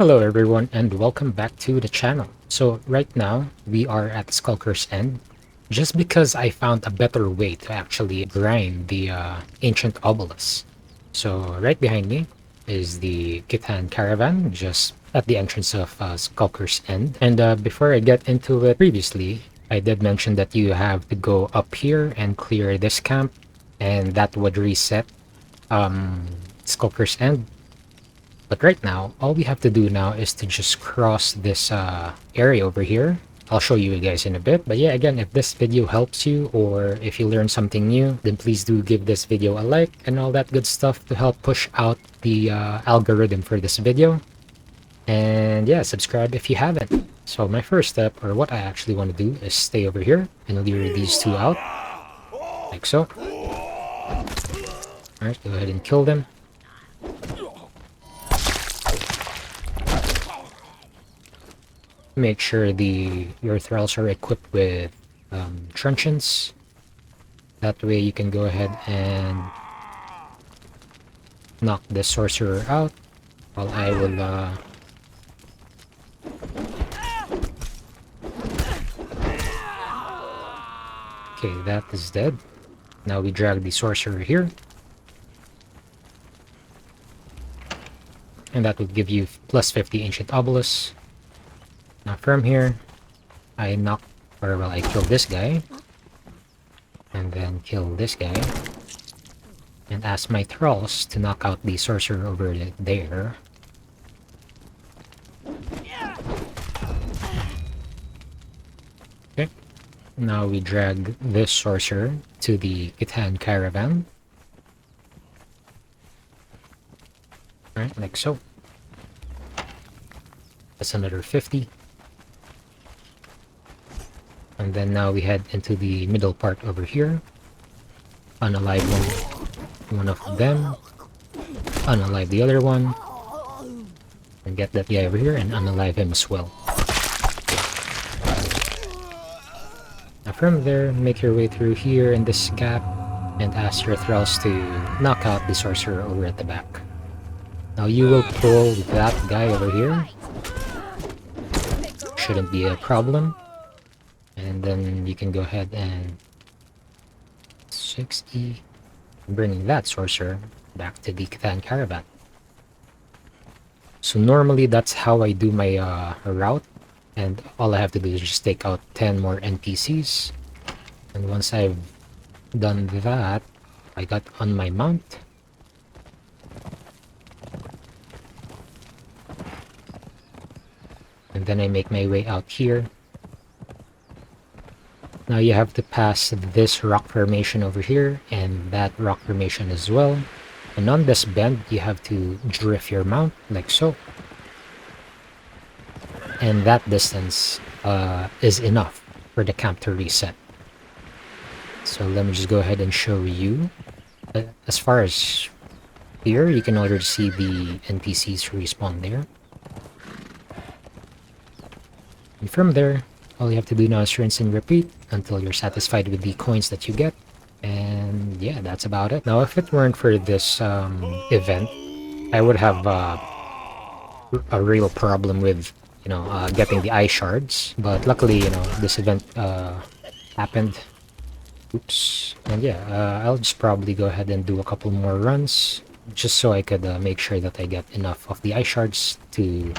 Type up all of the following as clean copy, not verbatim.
Hello everyone and welcome back to the channel. So right now we are at Skulker's End just because I found a better way to actually grind the ancient obelisk. So right behind me is the Khitan caravan just at the entrance of Skulker's End. And before I get into it, previously I did mention that you have to go up here and clear this camp and that would reset Skulker's End. But right now, all we have to do now is to just cross this area over here. I'll show you guys in a bit. But yeah, again, if this video helps you or if you learned something new, then please do give this video a like and all that good stuff to help push out the algorithm for this video. And yeah, subscribe if you haven't. So my first step, or what I actually want to do, is stay over here and lure these two out. Like so. Alright, go ahead and kill them. Make sure your thralls are equipped with truncheons. That way you can go ahead and knock the sorcerer out while I will okay, that is dead. Now we drag the sorcerer here. And that will give you plus 50 ancient obelisks. Now from here, I kill this guy. And then kill this guy. And ask my thralls to knock out the sorcerer over there. Okay. Now we drag this sorcerer to the Khitan caravan. Alright, like so. That's another 50. And then now we head into the middle part over here. Unalive one of them. Unalive the other one. And get that guy over here and unalive him as well. Now from there, make your way through here in this gap and ask your thralls to knock out the sorcerer over at the back. Now you will pull that guy over here. Shouldn't be a problem. And then you can go ahead and 60, bringing that sorcerer back to the Khitan caravan. So normally that's how I do my route, and all I have to do is just take out 10 more NPCs. And once I've done that, I got on my mount. And then I make my way out here. Now you have to pass this rock formation over here and that rock formation as well. And on this bend, you have to drift your mount like so. And that distance is enough for the camp to reset. So let me just go ahead and show you. As far as here, you can already see the NPCs respawn there. And from there, all you have to do now is rinse and repeat until you're satisfied with the coins that you get. And yeah, that's about it. Now, if it weren't for this event, I would have a real problem with, getting the eye shards. But luckily, this event happened. Oops. And yeah, I'll just probably go ahead and do a couple more runs just so I could make sure that I get enough of the eye shards to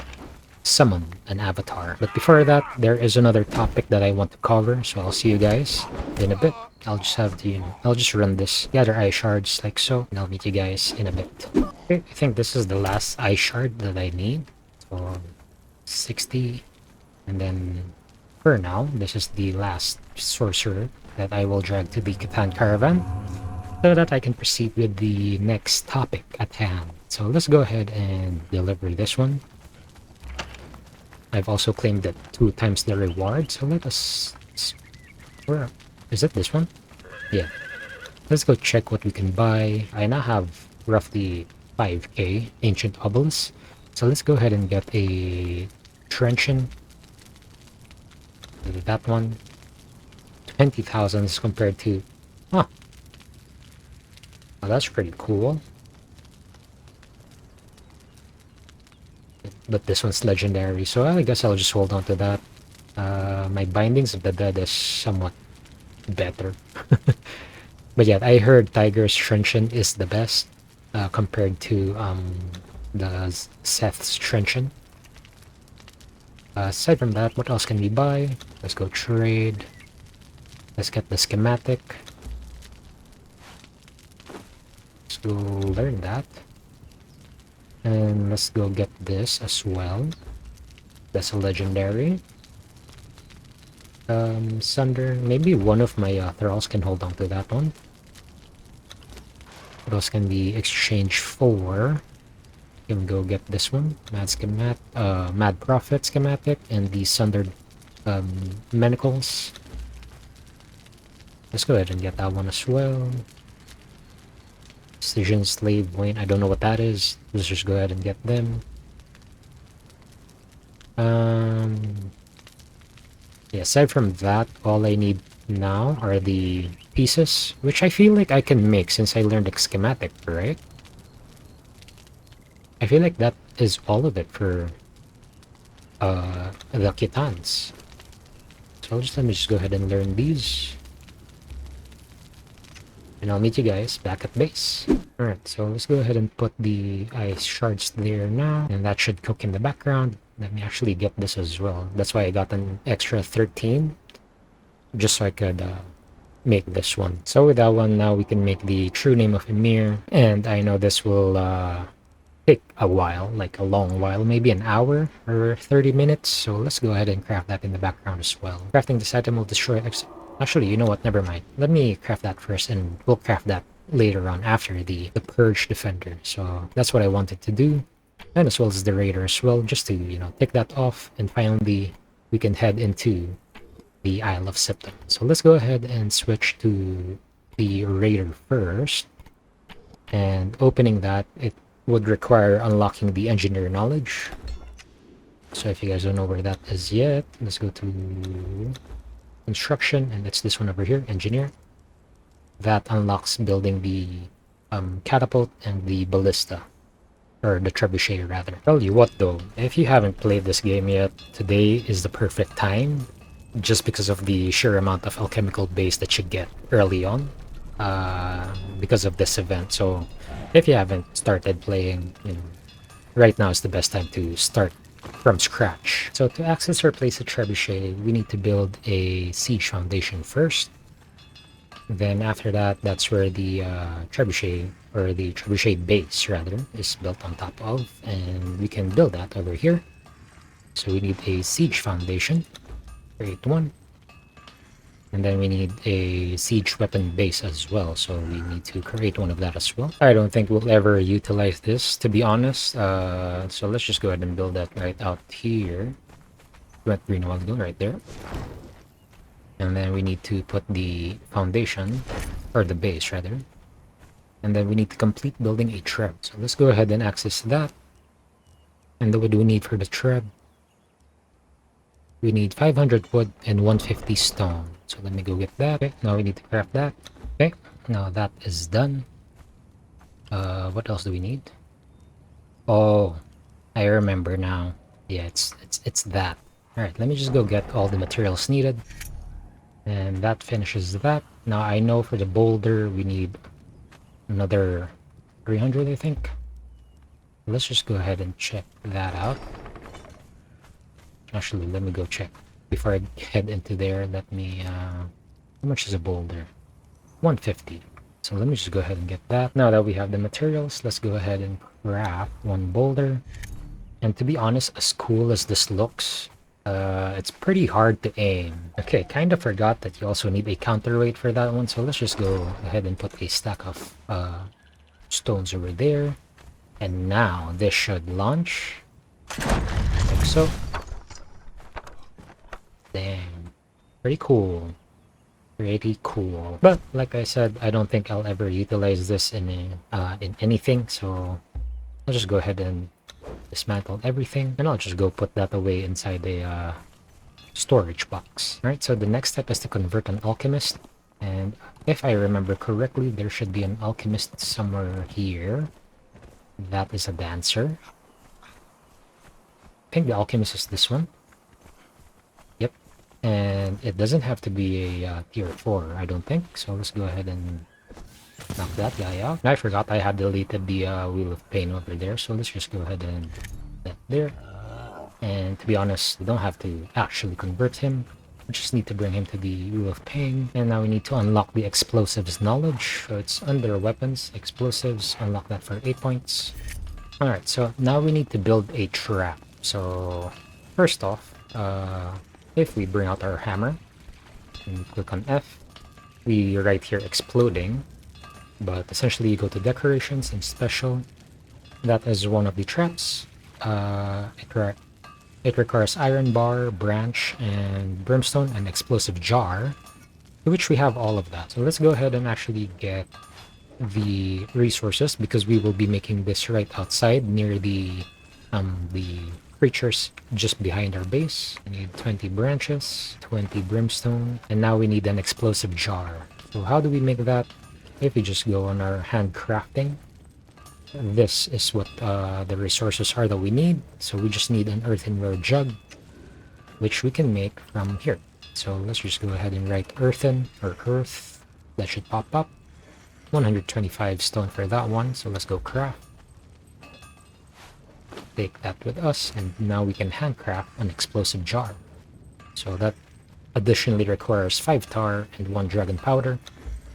summon an avatar. But before that, there is another topic that I want to cover, so I'll see you guys in a bit. I'll just have to, I'll just run this, gather eye shards like so, and I'll meet you guys in a bit. Okay, I think this is the last eye shard that I need. So 60, and then for now, this is the last sorcerer that I will drag to the Khitan caravan so that I can proceed with the next topic at hand. So let's go ahead and deliver this one. I've also claimed that 2 times the reward, so let us... Where is it? This one? Yeah. Let's go check what we can buy. I now have roughly 5k ancient obelisks, so let's go ahead and get a truncheon. That one. 20,000 is compared to... Huh. Oh, that's pretty cool. but this one's legendary, so I guess I'll just hold on to that. My Bindings of the Dead is somewhat better. But yeah, I heard Tiger's Truncheon is the best compared to the Seth's Truncheon. Aside from that, what else can we buy? Let's go trade. Let's get the schematic. Let's go learn that. And let's go get this as well. That's a legendary. Sunder. Maybe one of my thralls can hold on to that one. What else can be exchanged for? Can go get this one. Mad Prophet schematic and the Sundered Manacles. Let's go ahead and get that one as well. Precision Slave Wayne. I don't know what that is. Let's just go ahead and get them. Yeah, aside from that, all I need now are the pieces, which I feel like I can make since I learned the schematic, right? I feel like that is all of it for the Khitans. So let me just go ahead and learn these. And I'll meet you guys back at base. Alright, so let's go ahead and put the ice shards there now. And that should cook in the background. Let me actually get this as well. That's why I got an extra 13. Just so I could make this one. So with that one, now we can make the true name of Emir. And I know this will take a while, like a long while, maybe an hour or 30 minutes. So let's go ahead and craft that in the background as well. Crafting this item will destroy... Actually, you know what? Never mind. Let me craft that first, and we'll craft that later on after the Purge Defender. So that's what I wanted to do. And as well as the Raider as well, just to, you know, take that off. And finally, we can head into the Isle of Septim. So let's go ahead and switch to the Raider first. And opening that, it would require unlocking the Engineer Knowledge. So if you guys don't know where that is yet, let's go to Construction, and it's this one over here, Engineer. That unlocks building the catapult and the ballista, or the trebuchet rather. Tell you what though, if you haven't played this game yet, today is the perfect time, just because of the sheer amount of alchemical base that you get early on, because of this event. So if you haven't started playing, you know, right now is the best time to start from scratch. So to access or place a trebuchet, we need to build a siege foundation first. Then after that, that's where the trebuchet, or the trebuchet base rather, is built on top of, and we can build that over here. So we need a siege foundation, create one. And then we need a siege weapon base as well, so we need to create one of that as well. I don't think we'll ever utilize this, to be honest. So let's just go ahead and build that right out here. Went green a while ago, right there. And then we need to put the foundation, or the base rather. And then we need to complete building a treb. So let's go ahead and access that. And then what do we need for the treb? We need 500 wood and 150 stone. So let me go get that. Okay, now we need to craft that. Okay, now that is done. What else do we need? Oh, I remember now. Yeah, it's that. All right, let me just go get all the materials needed. And that finishes that. Now I know for the boulder we need another 300, I think. Let's just go ahead and check that out. Actually, let me go check before I head into there. Let me how much is a boulder? 150. So let me just go ahead and get that. Now that we have the materials, let's go ahead and craft one boulder. And to be honest, as cool as this looks, it's pretty hard to aim. Okay, kind of forgot that you also need a counterweight for that one, so let's just go ahead and put a stack of stones over there. And now this should launch, like so. Damn, pretty cool. Pretty cool. But like I said, I don't think I'll ever utilize this in anything, so I'll just go ahead and dismantle everything, and I'll just go put that away inside a storage box. Alright, so the next step is to convert an alchemist, and if I remember correctly, there should be an alchemist somewhere here. That is a dancer. think the Alchemist is this one. Yep. And it doesn't have to be a tier 4, I don't think. So let's go ahead and knock that guy out. I forgot I had deleted the Wheel of Pain over there. So let's just go ahead and that there. And to be honest, we don't have to actually convert him. We just need to bring him to the Wheel of Pain. And now we need to unlock the Explosives knowledge. So it's under Weapons, Explosives. Unlock that for 8 points. Alright, so now we need to build a trap. So first off, if we bring out our hammer and click on F, we write here exploding. But essentially you go to decorations and special. That is one of the traps. It requires iron bar, branch, and brimstone, and explosive jar, which we have all of that. So let's go ahead and actually get the resources because we will be making this right outside near the creatures just behind our base. We need 20 branches, 20 brimstone, and now we need an explosive jar. So how do we make that? If we just go on our handcrafting, this is what the resources are that we need. So we just need an earthenware jug, which we can make from here. So let's just go ahead and write earthen or earth. That should pop up. 125 stone for that one. So let's go craft. Take that with us, and now we can handcraft an explosive jar. So that additionally requires 5 tar and 1 dragon powder.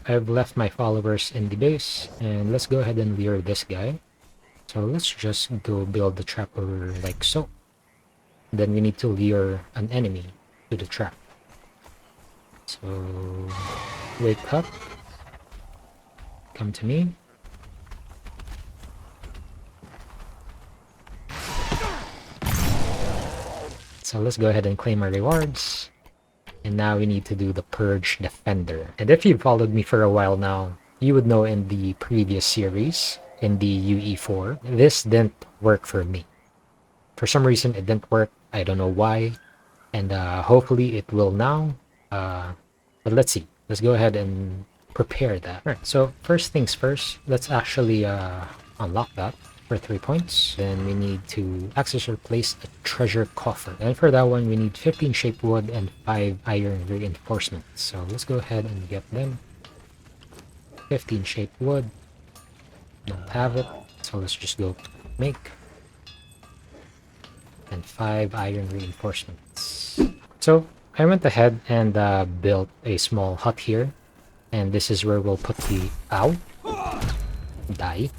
I've left my followers in the base, and let's go ahead and lure this guy. So let's just go build the trap over like so. Then we need to lure an enemy to the trap. So wake up, come to me. So let's go ahead and claim our rewards. And now we need to do the Purge Defender. And if you've followed me for a while now, you would know in the previous series, in the UE4, this didn't work for me. For some reason, it didn't work. I don't know why. And hopefully it will now. But let's see. Let's go ahead and prepare that. Alright, so first things first, let's actually unlock that for 3 points. Then we need to access or place a treasure coffer. And for that one, we need 15 shaped wood and 5 iron reinforcements. So let's go ahead and get them. 15 shaped wood. Don't have it. So let's just go make. And 5 iron reinforcements. So I went ahead and built a small hut here. And this is where we'll put the... Ow! Die.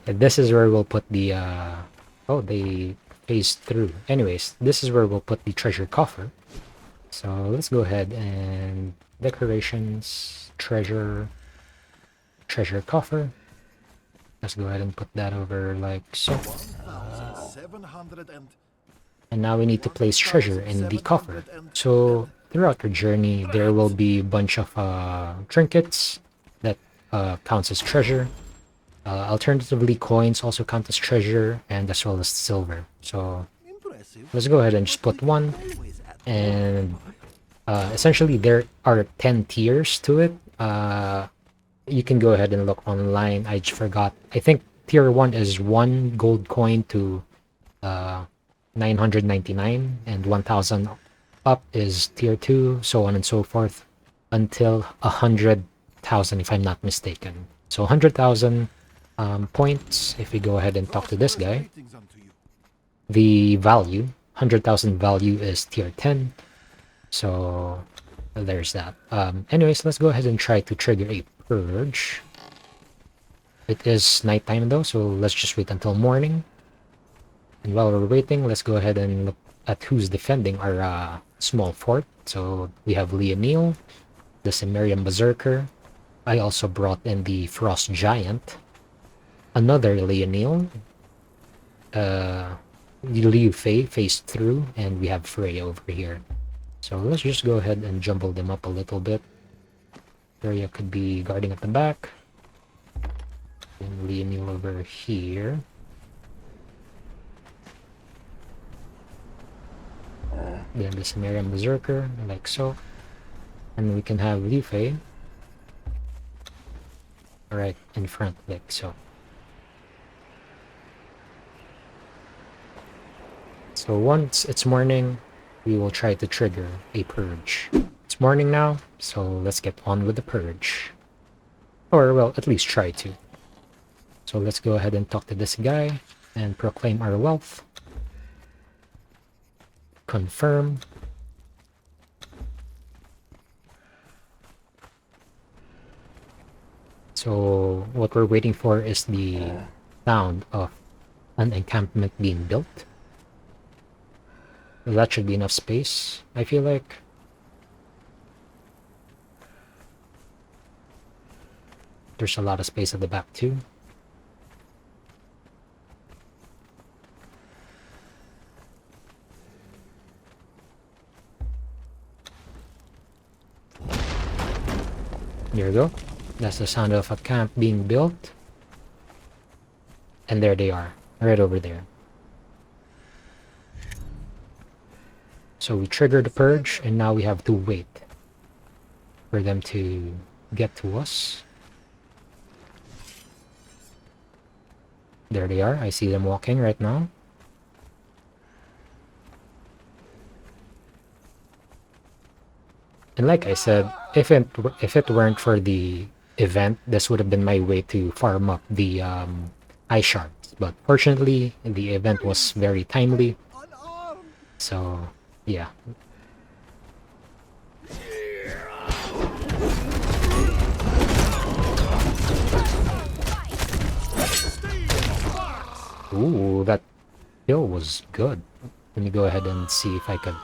And this is where we'll put the oh, they phased through. Anyways, this is where we'll put the treasure coffer. So let's go ahead and decorations, treasure coffer. Let's go ahead and put that over like so. And now we need to place treasure in the coffer. So throughout your journey, there will be a bunch of trinkets that counts as treasure. Alternatively, coins also count as treasure, and as well as silver. So let's go ahead and just put one. And essentially, there are 10 tiers to it. You can go ahead and look online. I just forgot. I think tier 1 is 1 gold coin to 999, and 1000 up is tier 2, so on and so forth, until 100,000 if I'm not mistaken. So 100,000 points, if we go ahead and talk to this guy, the value, 100,000 value is tier 10. So there's that. Anyways, let's go ahead and try to trigger a purge. It is nighttime though, so let's just wait until morning. And while we're waiting, let's go ahead and look at who's defending our small fort. So we have Leonil, the Cimmerian Berserker. I also brought in the Frost Giant, another Leonil, Liu Fei phased through, and we have Freya over here. So let's just go ahead and jumble them up a little bit. Freya could be guarding at the back. And Leonil over here. Then the Cimmerian Berserker, like so. And we can have Liu Fei right in front, like so. So once it's morning, we will try to trigger a purge. It's morning now, so let's get on with the purge. Or, well, at least try to. So let's go ahead and talk to this guy and proclaim our wealth. Confirm. So what we're waiting for is the sound of an encampment being built. That should be enough space, I feel like. There's a lot of space at the back too. There we go. That's the sound of a camp being built. And there they are, right over there. So we trigger the purge, and now we have to wait for them to get to us. There they are. I see them walking right now. And like I said, if it weren't for the event, this would have been my way to farm up the ice shards. But fortunately, the event was very timely. So, yeah. Ooh, that kill was good. Let me go ahead and see if I could.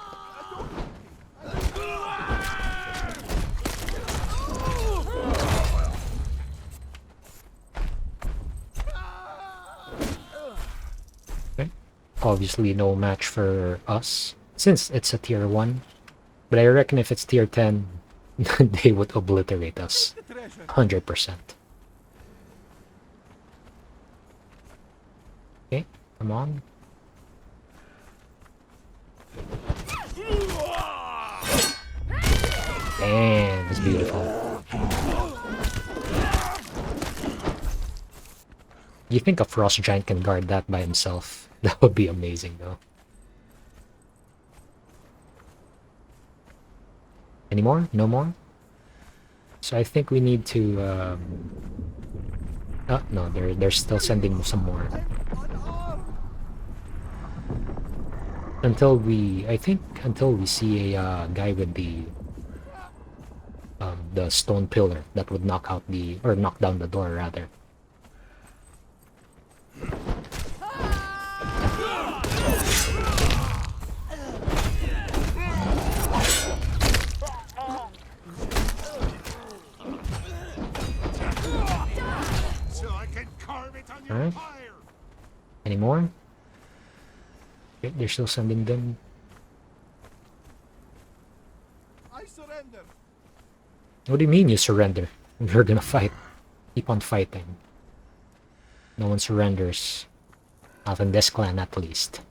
Okay. Obviously no match for us, since it's a tier 1. But I reckon if it's tier 10, they would obliterate us. 100%. Okay, come on. Damn, it's beautiful. You think a frost giant can guard that by himself? That would be amazing, though. Any more? No more? So I think we need to... Oh, no, they're still sending some more. Until we... I think until we see a guy with the stone pillar that would knock out the... or knock down the door, rather. Alright. Any more? Okay, they're still sending them. I surrender. What do you mean you surrender? We're gonna fight. Keep on fighting. No one surrenders. Not in this clan, at least.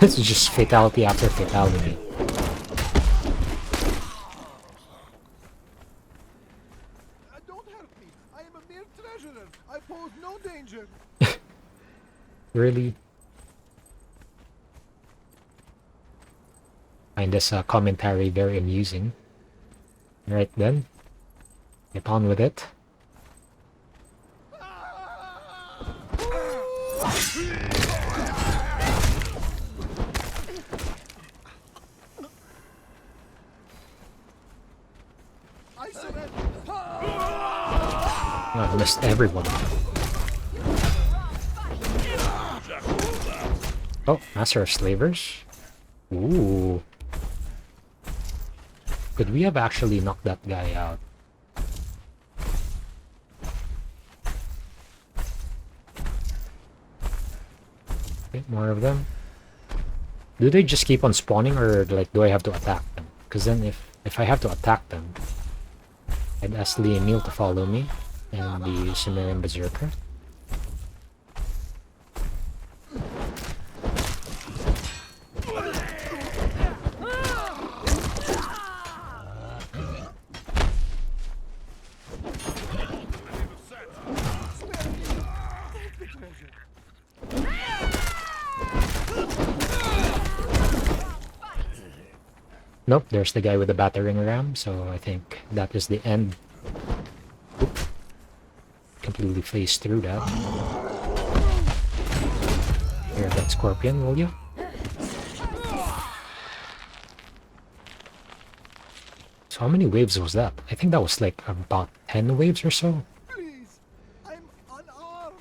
It's just fatality after fatality. Don't hurt me. I am a mere treasurer. I pose no danger. Really? Find this commentary very amusing. Right then. Get on with it. I missed everyone. Oh, Master of Slavers? Ooh. Could we have actually knocked that guy out? Okay, more of them. Do they just keep on spawning, or like do I have to attack them? Because then if I have to attack them, I'd ask Lee and Neil to follow me and the Sumerian Berserker. Nope, there's the guy with the battering ram, so I think that is the end. Oop. Completely phased through that. Here, that scorpion, will you? So how many waves was that? I think that was like about 10 waves or so. Please, I'm unarmed.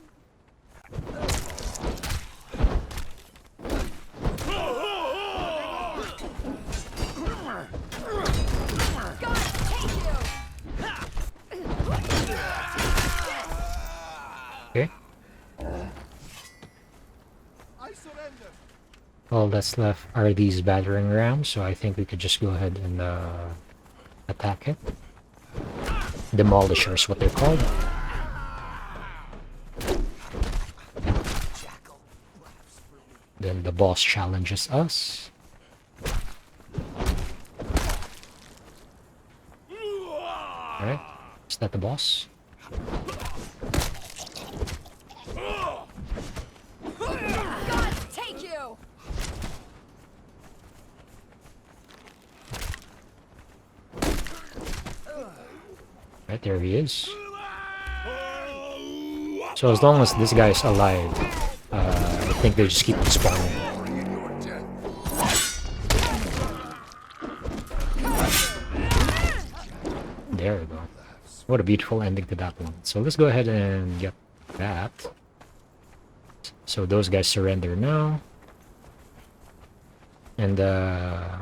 Okay. I surrender. All that's left are these battering rams, so I think we could just go ahead and attack it. Demolishers, what they're called. Then the boss challenges us. Alright, is that the boss? Take you. Right, there he is. So as long as this guy's alive, I think they just keep spawning. There we go. What a beautiful ending to that one. So let's go ahead and get that. So those guys surrender now. And how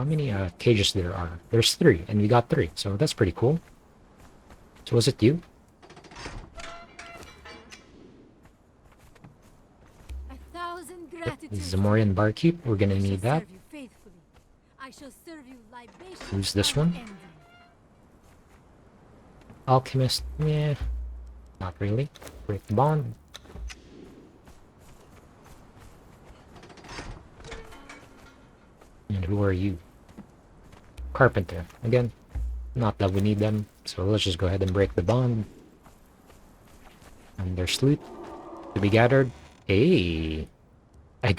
many cages there are? There's 3, and we got 3, so that's pretty cool. So was it you? The Zamorian barkeep, we're gonna need that. Who's this one? Alchemist, yeah, not really. Break the bond. And who are you? Carpenter. Again, not that we need them, so let's just go ahead and break the bond. And there's loot to be gathered. Hey! I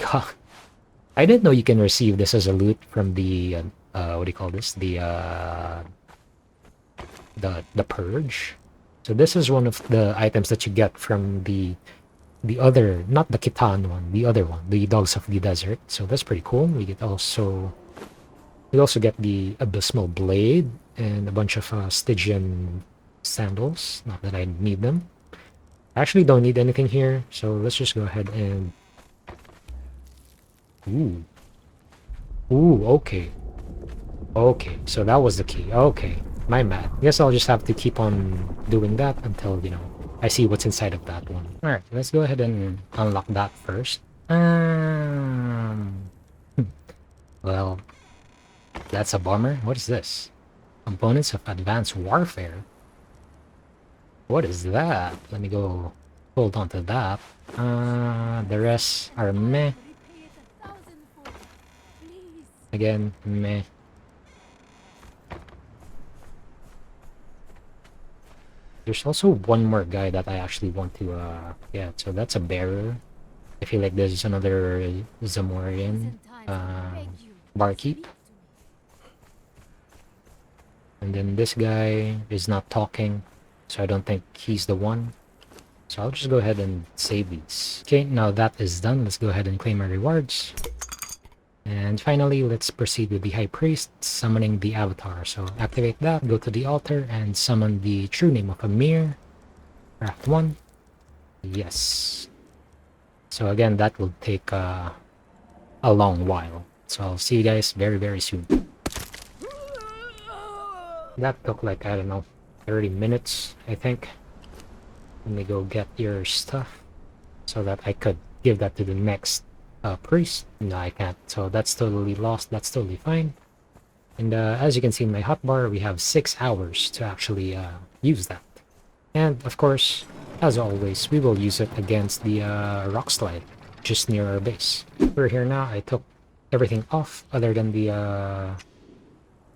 didn't know you can receive this as a loot from the, what do you call this? The Purge. So this is one of the items that you get from the other, not the Khitan one, the other one, the Dogs of the Desert. So that's pretty cool. We also get the Abysmal Blade and a bunch of Stygian sandals. Not that I need them. I actually don't need anything here, so let's just go ahead and... Ooh, okay. Okay, so that was the key. Okay, my bad. Guess I'll just have to keep on doing that until, you know, I see what's inside of that one. Alright, let's go ahead and unlock that first. Well, that's a bummer. What is this? Components of Advanced Warfare? What is that? Let me go hold on to that. The rest are meh. Again, meh. There's also one more guy that I actually want to, yeah, so that's a bearer. I feel like there's another Zamorian barkeep. And then this guy is not talking, so I don't think he's the one. So I'll just go ahead and save these. Okay, now that is done, let's go ahead and claim our rewards. And finally, let's proceed with the High Priest, summoning the Avatar. So activate that, go to the altar, and summon the true name of Amir. Craft 1. Yes. So again, that will take a long while. So I'll see you guys very, very soon. That took like, I don't know, 30 minutes, I think. Let me go get your stuff so that I could give that to the next priest. No, I can't. So that's totally lost. That's totally fine. And as you can see in my hotbar, we have 6 hours to actually use that. And of course, as always, we will use it against the rock slide just near our base. We're here now. I took everything off other than the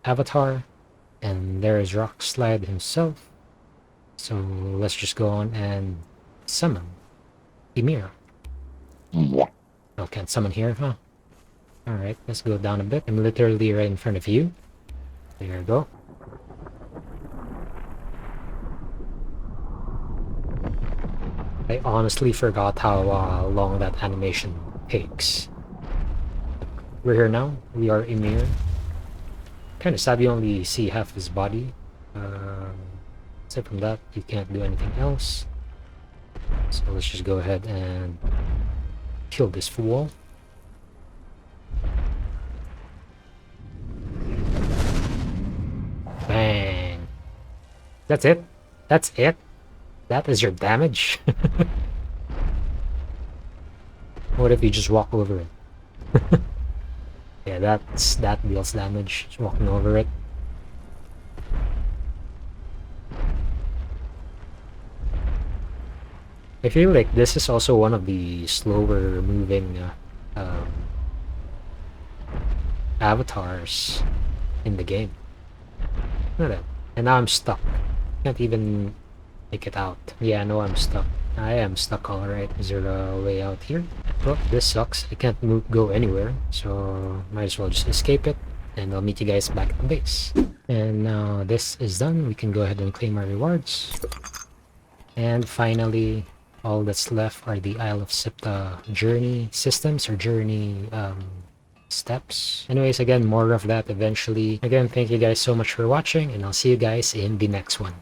avatar. And there is rock slide himself. So let's just go on and summon Aimatiro. Oh, can't summon here, huh? Alright, let's go down a bit. I'm literally right in front of you. There you go. I honestly forgot how long that animation takes. We're here now. We are Emir. Kind of sad you only see half his body. Aside from that, you can't do anything else. So let's just go ahead and kill this fool. Bang. That's it. That's it. That is your damage. What if you just walk over it? Yeah, that deals damage. Just walking over it. I feel like this is also one of the slower moving avatars in the game. Look at that. And now I'm stuck. Can't even make it out. Yeah, I know I'm stuck. I am stuck, alright. Is there a way out here? Well, this sucks. I can't go anywhere, so might as well just escape it, and I'll meet you guys back at the base. And now this is done. We can go ahead and claim our rewards. And finally, all that's left are the Isle of Sipta journey systems, or journey steps. Anyways, again, more of that eventually. Again, thank you guys so much for watching, and I'll see you guys in the next one.